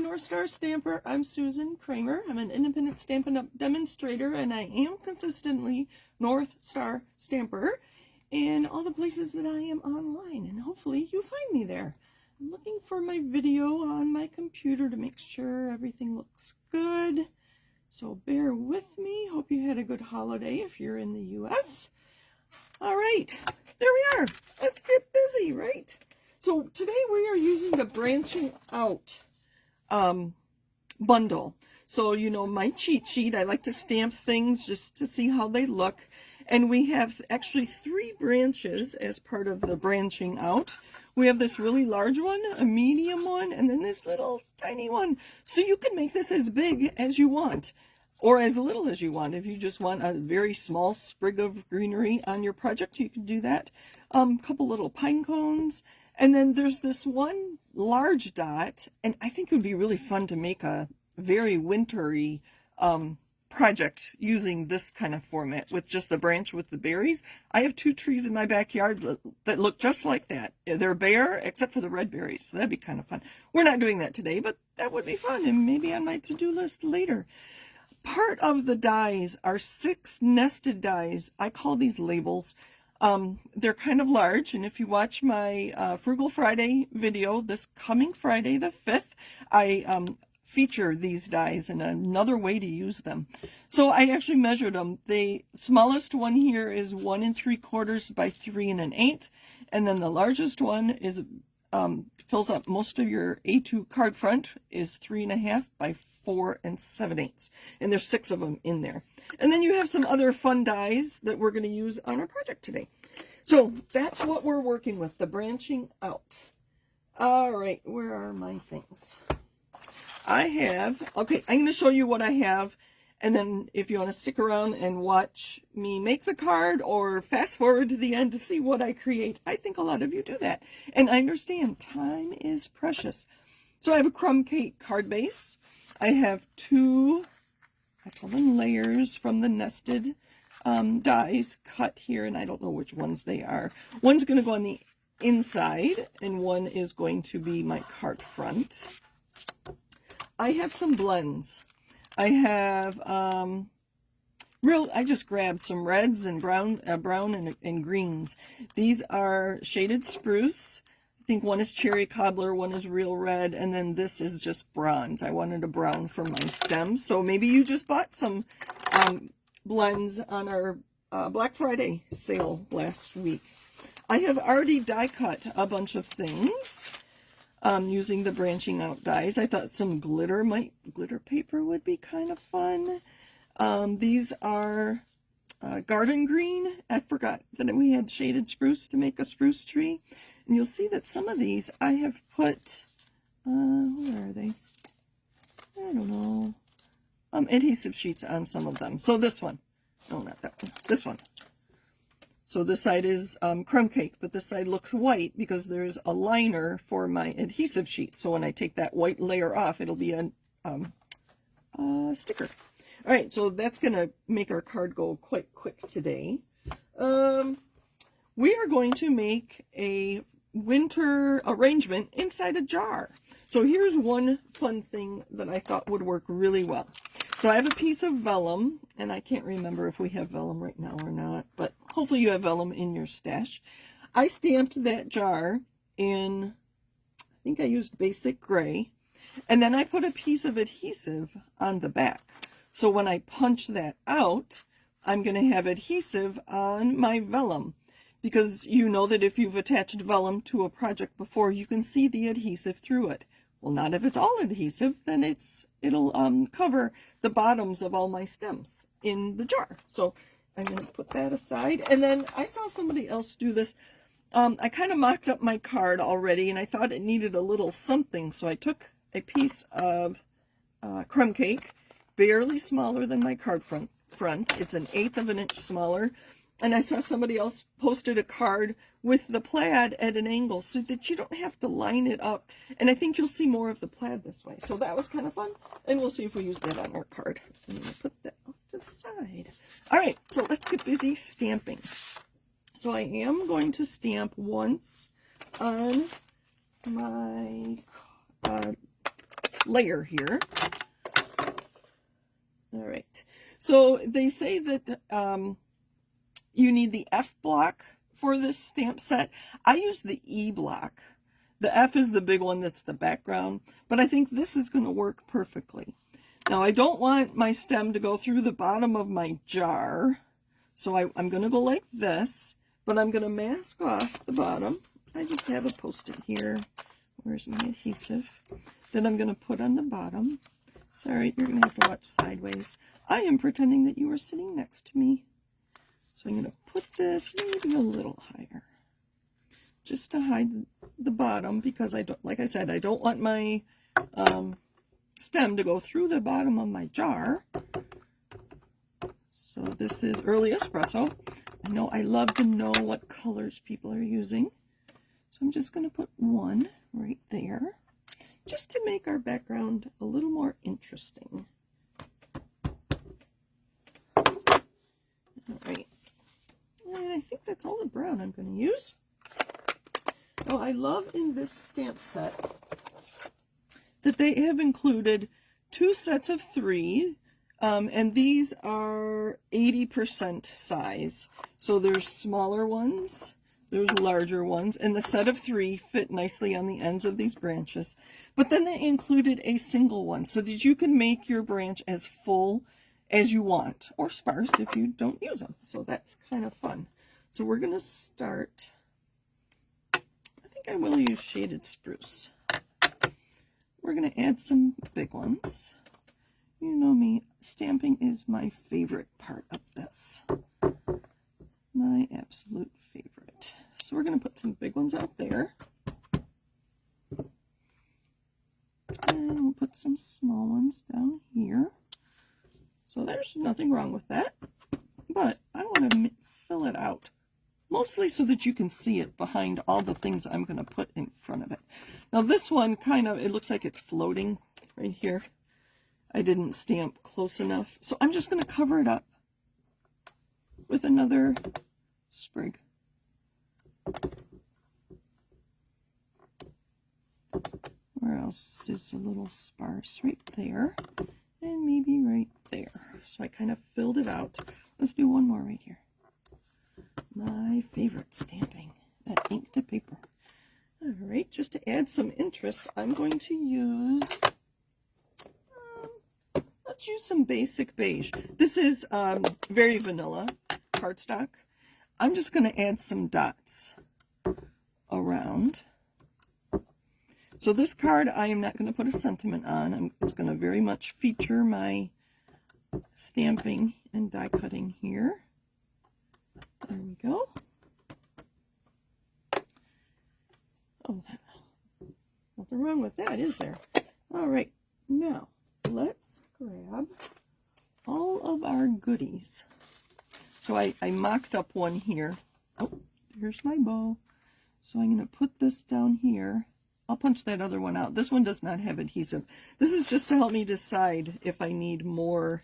North Star Stamper. I'm Susan Kramer. I'm an independent Stampin' Up! Demonstrator, and I am consistently North Star Stamper in all the places that I am online, and hopefully you find me there. I'm looking for my video on my computer to make sure everything looks good, so bear with me. Hope you had a good holiday if you're in the U.S. All right, there we are. Let's get busy, right? So today we are using the branching out bundle. So, you know, my cheat sheet, I like to stamp things just to see how they look. And we have actually 3 branches as part of the branching out. We have this really large one, a medium one, and then this little tiny one. So you can make this as big as you want, or as little as you want. If you just want a very small sprig of greenery on your project, you can do that. Couple little pine cones. And then there's this one large dot, and I think it would be really fun to make a very wintry project using this kind of format with just the branch with the berries. I have 2 trees in my backyard that look just like that. They're bare except for the red berries, so that'd be kind of fun. We're not doing that today, but that would be fun and maybe on my to-do list later. Part of the dies are 6 nested dies. I call these labels. They're kind of large, and if you watch my Frugal Friday video this coming Friday the 5th, I feature these dies and another way to use them. So I actually measured them. The smallest one here is 1 3/4 by 3 1/8, and then the largest one is fills up most of your A2 card front, is 3 1/2 by 4 7/8, and there's 6 of them in there. And then you have some other fun dies that we're going to use on our project today. So that's what we're working with, the branching out. All right, where are my things? I have, okay, I'm going to show you what I have, and then if you want to stick around and watch me make the card or fast forward to the end to see what I create, I think a lot of you do that. And I understand time is precious. So I have a crumb cake card base. I have 2, I call them layers from the nested dies cut here, and I don't know which ones they are. One's going to go on the inside, and one is going to be my card front. I have some blends. I have I just grabbed some reds and brown and greens. These are shaded spruce. I think one is cherry cobbler, one is real red, and then this is just bronze. I wanted a brown for my stems, so maybe you just bought some blends on our Black Friday sale last week. I have already die cut a bunch of things using the branching out dies. I thought some glitter paper would be kind of fun. These are garden green. I forgot that we had shaded spruce to make a spruce tree. And you'll see that some of these I have put, where are they? I don't know. Adhesive sheets on some of them. So this one, no, not that one, this one. So this side is crumb cake, but this side looks white because there's a liner for my adhesive sheet. So when I take that white layer off, it'll be a sticker. All right, so that's going to make our card go quite quick today. We are going to make a winter arrangement inside a jar. So here's one fun thing that I thought would work really well. So I have a piece of vellum, and I can't remember if we have vellum right now or not, but hopefully you have vellum in your stash. I stamped that jar in, I think I used basic gray, and then I put a piece of adhesive on the back. So when I punch that out, I'm going to have adhesive on my vellum, because you know that if you've attached vellum to a project before, you can see the adhesive through it. Well, not if it's all adhesive, then it'll cover the bottoms of all my stems in the jar. So I'm going to put that aside. And then I saw somebody else do this. I kind of mocked up my card already, and I thought it needed a little something. So I took a piece of crumb cake, barely smaller than my card front. It's 1/8 of an inch smaller. And I saw somebody else posted a card with the plaid at an angle so that you don't have to line it up. And I think you'll see more of the plaid this way. So that was kind of fun. And we'll see if we use that on our card. I'm going to put that off to the side. All right, so let's get busy stamping. So I am going to stamp once on my layer here. All right. So they say that you need the F block for this stamp set. I use the E block. The F is the big one that's the background, but I think this is going to work perfectly. Now, I don't want my stem to go through the bottom of my jar, so I'm going to go like this, but I'm going to mask off the bottom. I just have a Post-it here. Where's my adhesive? Then I'm going to put on the bottom. Sorry, you're going to have to watch sideways. I am pretending that you are sitting next to me. So I'm going to put this maybe a little higher, just to hide the bottom, because I don't, like I said, I don't want my stem to go through the bottom of my jar. So this is early espresso. I know I love to know what colors people are using. So I'm just going to put one right there, just to make our background a little more interesting. All right. And I think that's all the brown I'm going to use. Now, I love in this stamp set that they have included 2 sets of 3, and these are 80% size. So there's smaller ones, there's larger ones, and the set of 3 fit nicely on the ends of these branches. But then they included a single one so that you can make your branch as full as you want, or sparse if you don't use them. So that's kind of fun. So we're going to start, I think I will use shaded spruce. We're going to add some big ones. You know me, stamping is my favorite part of this. My absolute favorite. So we're going to put some big ones out there. And we'll put some small ones down here. So there's nothing wrong with that. But I want to fill it out, mostly so that you can see it behind all the things I'm going to put in front of it. Now this one kind of, it looks like it's floating right here. I didn't stamp close enough. So I'm just going to cover it up with another sprig. Where else is a little sparse? Right there. And maybe right there. So I kind of filled it out. Let's do one more right here. My favorite stamping, that ink to paper. All right, just to add some interest, I'm going to use, let's use some basic beige. This is very vanilla cardstock. I'm just going to add some dots around. So this card, I am not going to put a sentiment on. It's going to very much feature my stamping and die cutting here. There we go. Oh, nothing wrong with that, is there? All right, now let's grab all of our goodies. So I mocked up one here. Oh, here's my bow. So I'm going to put this down here. I'll punch that other one out. This one does not have adhesive. This is just to help me decide if I need more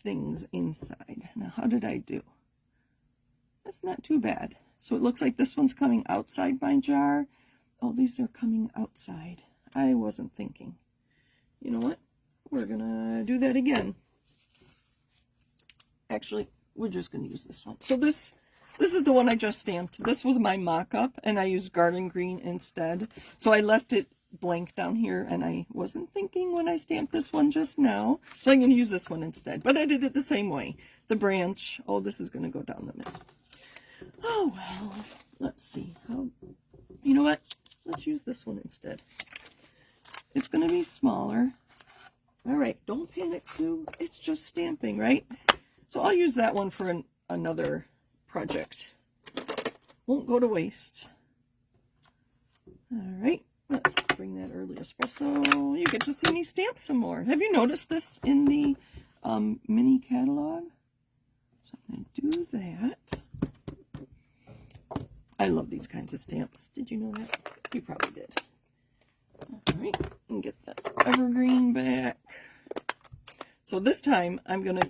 things inside. Now, how did I do? That's not too bad. So it looks like this one's coming outside my jar. Oh, these are coming outside. I wasn't thinking. You know what? We're going to do that again. Actually, we're just going to use this one. So this is the one I just stamped. This was my mock-up, and I used garden green instead. So I left it blank down here, and I wasn't thinking when I stamped this one just now. So I'm going to use this one instead. But I did it the same way. The branch, oh, this is going to go down the middle. Oh, well, let's see. You know what? Let's use this one instead. It's going to be smaller. All right, don't panic, Sue. It's just stamping, right? So I'll use that one for another project. Won't go to waste. All right, let's bring that early espresso. You get to see me stamp some more. Have you noticed this in the mini catalog? So I'm going to do that. I love these kinds of stamps. Did you know that? You probably did. All right, and get that evergreen back. So this time I'm going to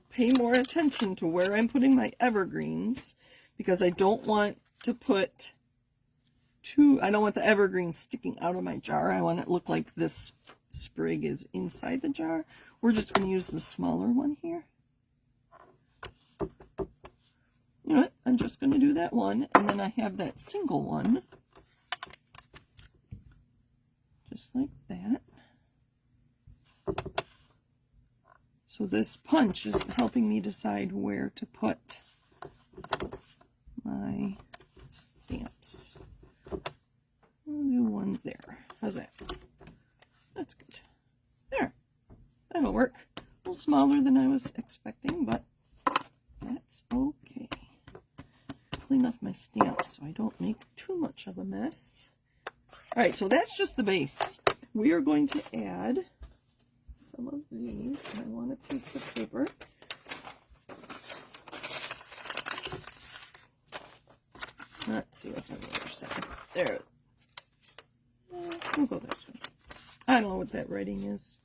pay more attention to where I'm putting my evergreens, because I don't want to put too I don't want the evergreen sticking out of my jar. I want it to look like this sprig is inside the jar. We're just going to use the smaller one here. You know what? I'm just going to do that one, and then I have that single one. Just like that. So this punch is helping me decide where to put my stamps. I'll do one there. How's that? That's good. There. That'll work. A little smaller than I was expecting, but that's okay. Clean off my stamps so I don't make too much of a mess. Alright, so that's just the base. We are going to add some of these. I want a piece of paper. Let's see what's on the other side. There. We'll go this way. I don't know what that writing is.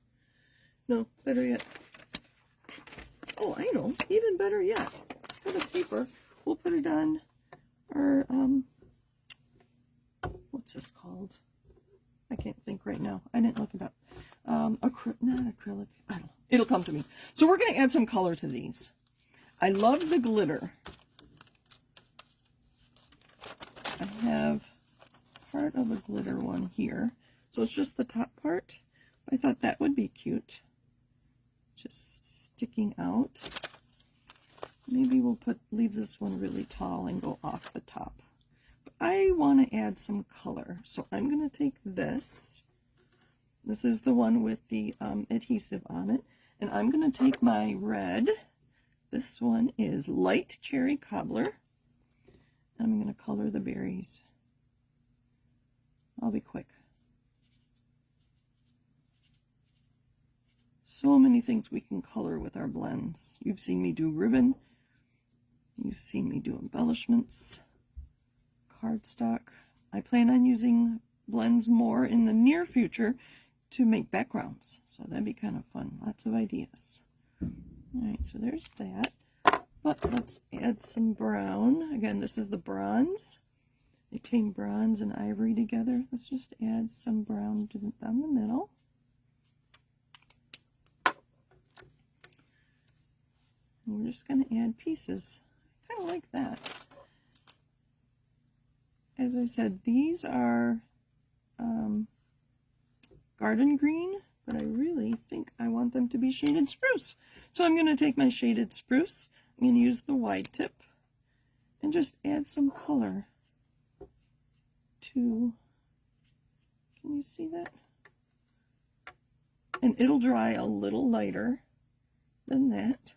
No, better yet. Oh, I know. Even better yet. Instead of paper, we'll put it on our, what's this called? I can't think right now. I didn't look it up. Not acrylic. I don't know. It'll come to me. So we're going to add some color to these. I love the glitter. I have part of a glitter one here. So it's just the top part. I thought that would be cute. Just sticking out. Maybe we'll leave this one really tall and go off the top. But I want to add some color. So I'm going to take this. This is the one with the adhesive on it. And I'm going to take my red. This one is light cherry cobbler. I'm going to color the berries. I'll be quick. So many things we can color with our blends. You've seen me do ribbon. You've seen me do embellishments, cardstock. I plan on using blends more in the near future to make backgrounds. So that'd be kind of fun. Lots of ideas. Alright, so there's that. But let's add some brown. Again, this is the bronze. It came bronze and ivory together. Let's just add some brown down the middle. And we're just going to add pieces. I kind of like that. As I said, these are garden green, but I really think I want them to be shaded spruce. So I'm going to take my shaded spruce. I'm going to use the wide tip and just add some color to, can you see that? And it'll dry a little lighter than that.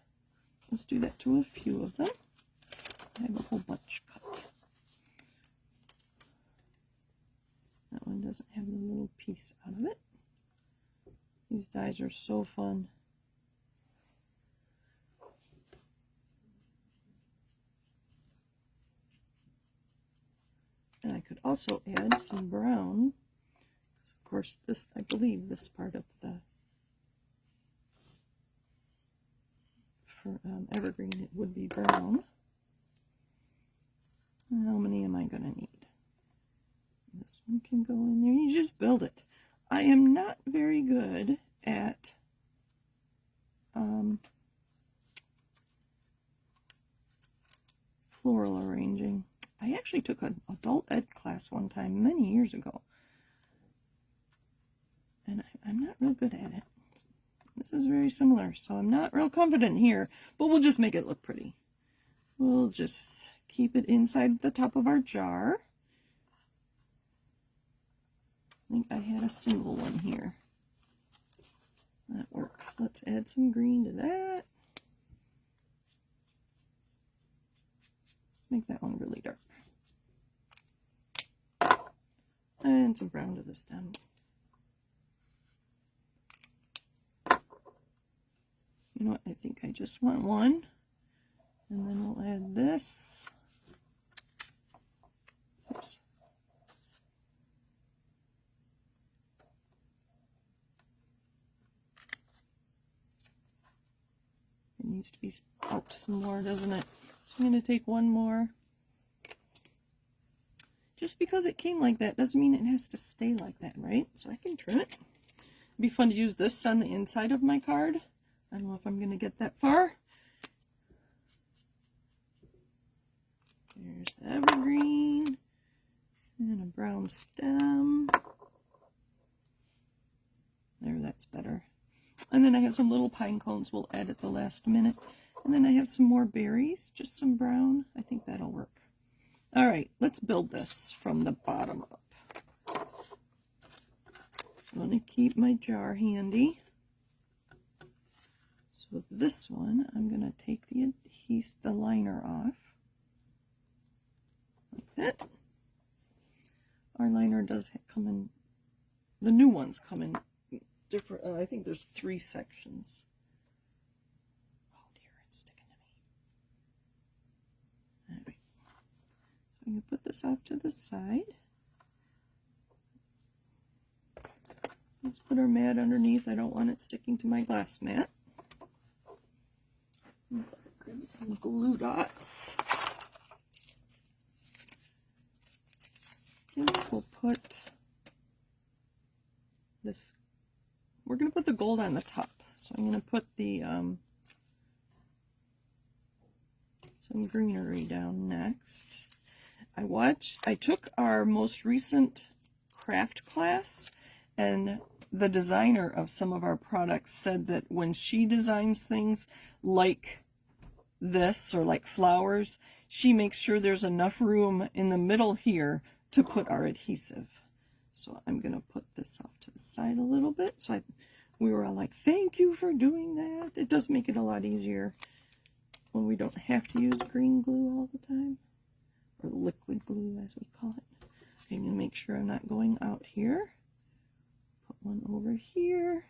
Let's do that to a few of them. I have a whole bunch cut. That one doesn't have the little piece out of it. These dies are so fun. And I could also add some brown. Because of course, this, I believe this part of the for evergreen, it would be brown. How many am I going to need? This one can go in there. You just build it. I am not very good at floral arranging. I actually took an adult ed class one time many years ago. And I'm not real good at it. This is very similar, so I'm not real confident here, but we'll just make it look pretty. We'll just keep it inside the top of our jar. I think I had a single one here. That works. Let's add some green to that. Make that one really dark. And some brown to the stem. You know what, I think I just want one. And then we'll add this. Oops. It needs to be out some more, doesn't it? So I'm going to take one more. just because it came like that doesn't mean it has to stay like that, right? So I can trim it. It'd be fun to use this on the inside of my card. I don't know if I'm going to get that far. There's the evergreen and a brown stem. There, that's better. And then I have some little pine cones we'll add at the last minute. And then I have some more berries, just some brown. I think that'll work. All right, let's build this from the bottom up. I'm going to keep my jar handy. So this one, I'm going to take the liner off. Like that. Our liner does come in, the new ones come in different, I think there's 3 sections. Oh dear, it's sticking to me. All right. So I'm going to put this off to the side. Let's put our mat underneath. I don't want it sticking to my glass mat. Grab some glue dots. And we'll put this, we're going to put the gold on the top. So I'm going to put the some greenery down next. I took our most recent craft class, and the designer of some of our products said that when she designs things like this or like flowers, she makes sure there's enough room in the middle here to put our adhesive. So I'm going to put this off to the side a little bit. So we were all like, thank you for doing that. It does make it a lot easier when we don't have to use green glue all the time, or liquid glue as we call it. Okay, I'm going to make sure I'm not going out here. Put one over here.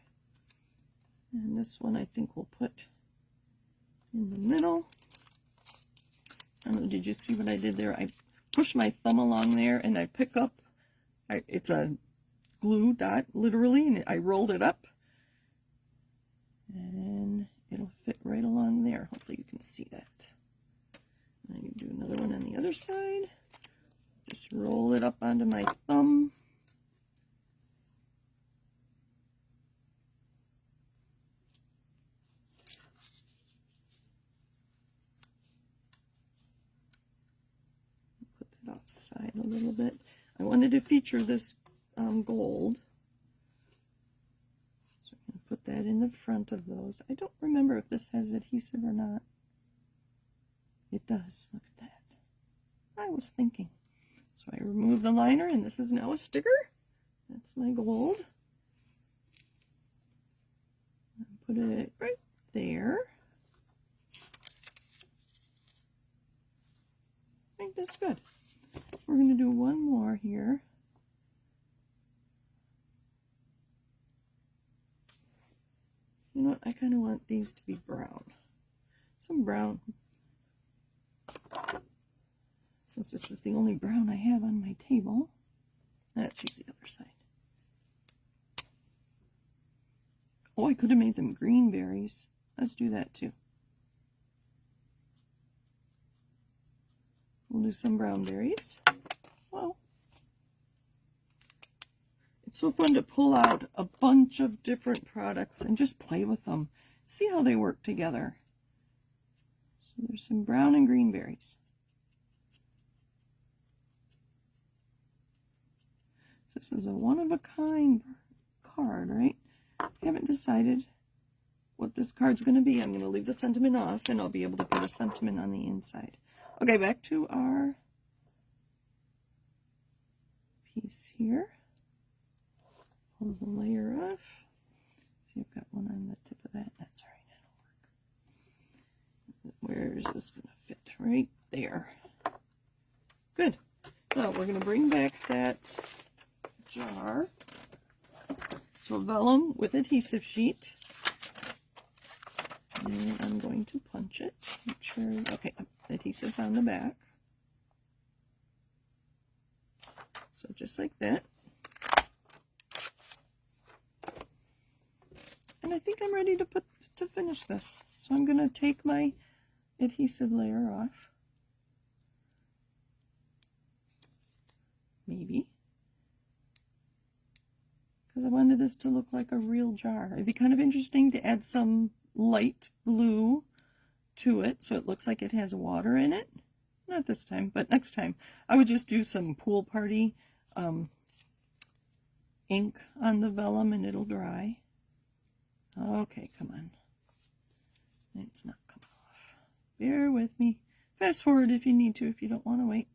And this one I think we'll put in the middle. I don't know, did you see what I did there? I push my thumb along there and I pick up, it's a glue dot literally, and I rolled it up and it'll fit right along there. Hopefully you can see that. And I can do another one on the other side. Just roll it up onto my thumb. Put that offside a little bit. I wanted to feature this gold. So I'm going to put that in the front of those. I don't remember if this has adhesive or not. It does. Look at that. I was thinking. So I remove the liner, and this is now a sticker. That's my gold. Put it right there. I think that's good. We're going to do one more here. You know what? I kind of want these to be brown. Some brown. Since this is the only brown I have on my table, let's use the other side. Oh, I could have made them green berries. Let's do that too. We'll do some brown berries. Wow. It's so fun to pull out a bunch of different products and just play with them. See how they work together. So there's some brown and green berries. This is a one-of-a-kind card, right? I haven't decided what this card's going to be. I'm going to leave the sentiment off, and I'll be able to put a sentiment on the inside. Okay, back to our piece here. Pull the layer off. See, I've got one on the tip of that. That's all right, that'll work. Where is this going to fit? Right there. Good. So we're going to bring back that jar. So vellum with adhesive sheet. And I'm going to punch it. Make sure, okay, adhesive's on the back. So just like that. And I think I'm ready to finish this. So I'm going to take my adhesive layer off. because I wanted this to look like a real jar. It'd be kind of interesting to add some light blue to it so it looks like it has water in it. Not this time, but next time. I would just do some pool party ink on the vellum and it'll dry. Okay, come on. It's not coming off. Bear with me. Fast forward if you need to, if you don't want to wait.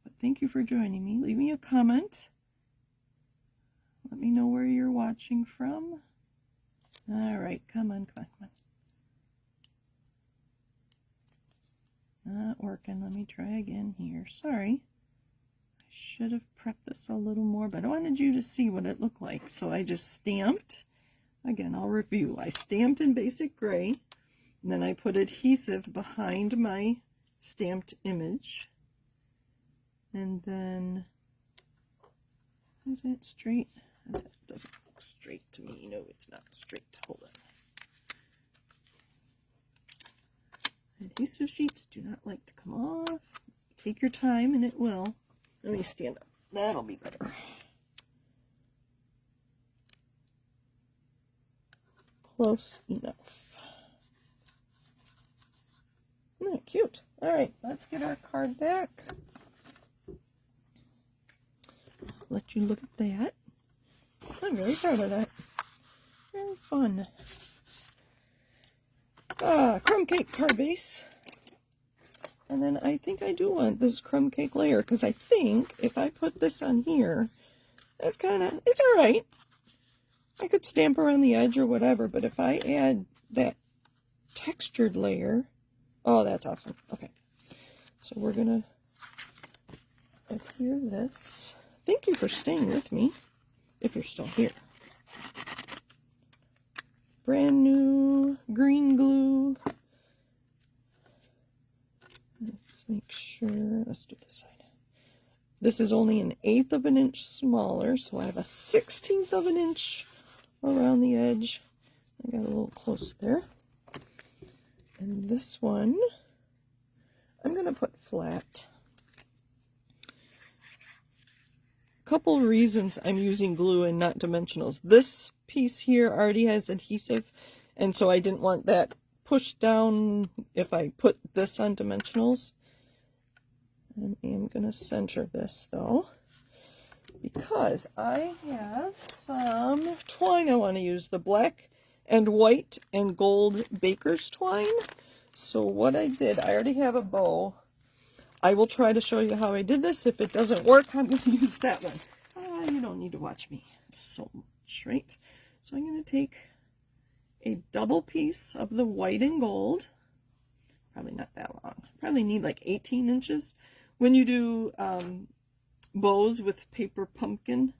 But thank you for joining me. Leave me a comment. Let me know where you're watching from. All right, come on, come on, come on. Not working. Let me try again here. Sorry. I should have prepped this a little more, but I wanted you to see what it looked like. So I just stamped. Again, I'll review. I stamped in basic gray, and then I put adhesive behind my stamped image. And then, is that straight? That doesn't look straight to me. No, it's not straight. Hold on. Adhesive sheets do not like to come off. Take your time and it will. Let me stand up. That'll be better. Close enough. Isn't that cute? All right, let's get our card back. Let you look at that. I'm very proud of that. Very fun. Crumb cake card base. And then I think I do want this crumb cake layer because I think if I put this on here, that's kind of, it's all right. I could stamp around the edge or whatever, but if I add that textured layer, oh, that's awesome. Okay, so we're gonna adhere this. Thank you for staying with me, if you're still here. Brand new green glue. Let's make sure, let's do this side. This is only 1/8 of an inch smaller, so I have a 1/16 of an inch around the edge. I got a little close there. And this one, I'm going to put flat. Couple reasons I'm using glue and not dimensionals. This piece here already has adhesive, and so I didn't want that pushed down if I put this on dimensionals. I am going to center this though, because I have some twine I want to use, the black and white and gold baker's twine. So what I did, I already have a bow. I will try to show you how I did this. If it doesn't work, I'm going to use that one. You don't need to watch me so much, right? So I'm going to take a double piece of the white and gold. Probably not that long. Probably need like 18 inches. When you do bows with paper pumpkin,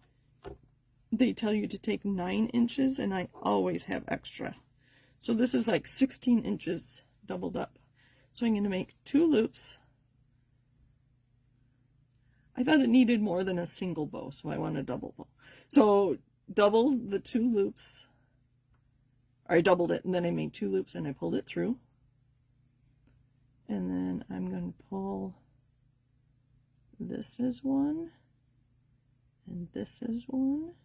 they tell you to take 9 inches, and I always have extra. So this is like 16 inches doubled up. So I'm going to make 2 loops. I thought it needed more than a single bow, so I want a double bow. So double the 2 loops, or I doubled it, and then I made 2 loops and I pulled it through. And then I'm going to pull, this is one, and this is one.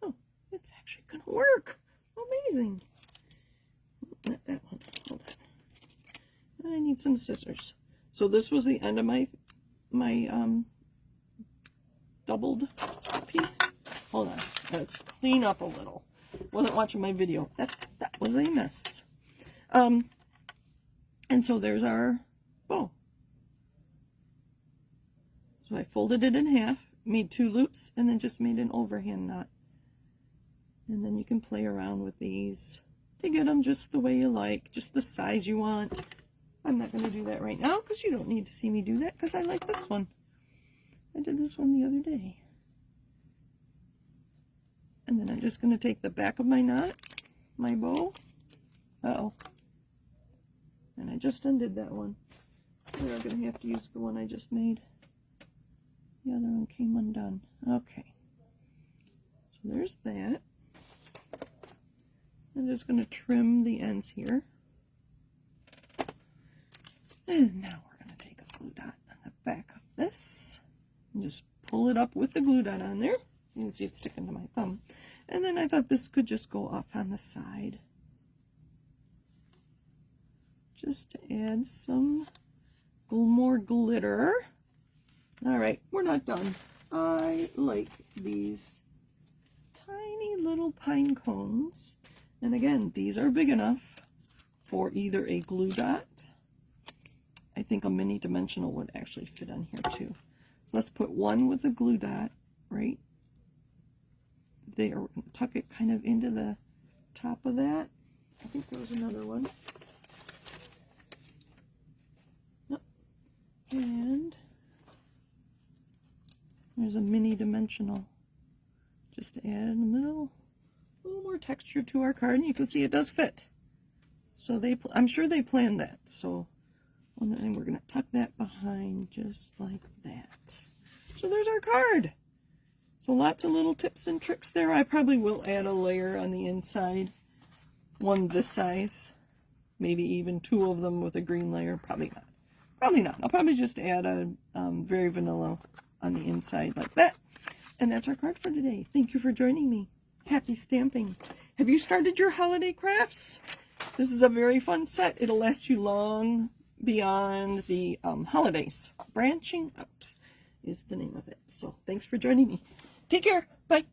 Oh, it's actually going to work. Amazing. Not that one. Hold on. I need some scissors. So this was the end of my doubled piece. Hold on. Let's clean up a little. Wasn't watching my video. That was a mess. And so there's our bow. So I folded it in half, made 2 loops, and then just made an overhand knot. And then you can play around with these to get them just the way you like, just the size you want. I'm not going to do that right now because you don't need to see me do that because I like this one. I did this one the other day. And then I'm just going to take the back of my knot, my bow. Uh-oh. And I just undid that one. We're going to have to use the one I just made. The other one came undone. Okay. So there's that. I'm just going to trim the ends here. And now we're going to take a glue dot on the back of this and just pull it up with the glue dot on there. You can see it's sticking to my thumb. And then I thought this could just go off on the side, just to add some more glitter. All right, we're not done. I like these tiny little pine cones. And again, these are big enough for either a glue dot. I think a mini dimensional would actually fit on here too. So let's put one with a glue dot right there. Tuck it kind of into the top of that. I think there was another one. Yep. And there's a mini dimensional just to add in the middle. A little more texture to our card, and you can see it does fit. So I'm sure they planned that. So, and we're going to tuck that behind just like that. So there's our card. So lots of little tips and tricks there. I probably will add a layer on the inside. One this size. Maybe even two of them with a green layer. Probably not. Probably not. I'll probably just add a very vanilla on the inside like that. And that's our card for today. Thank you for joining me. Happy stamping. Have you started your holiday crafts? This is a very fun set. It'll last you long beyond the holidays. Branching Out is the name of it. So thanks for joining me. Take care. Bye.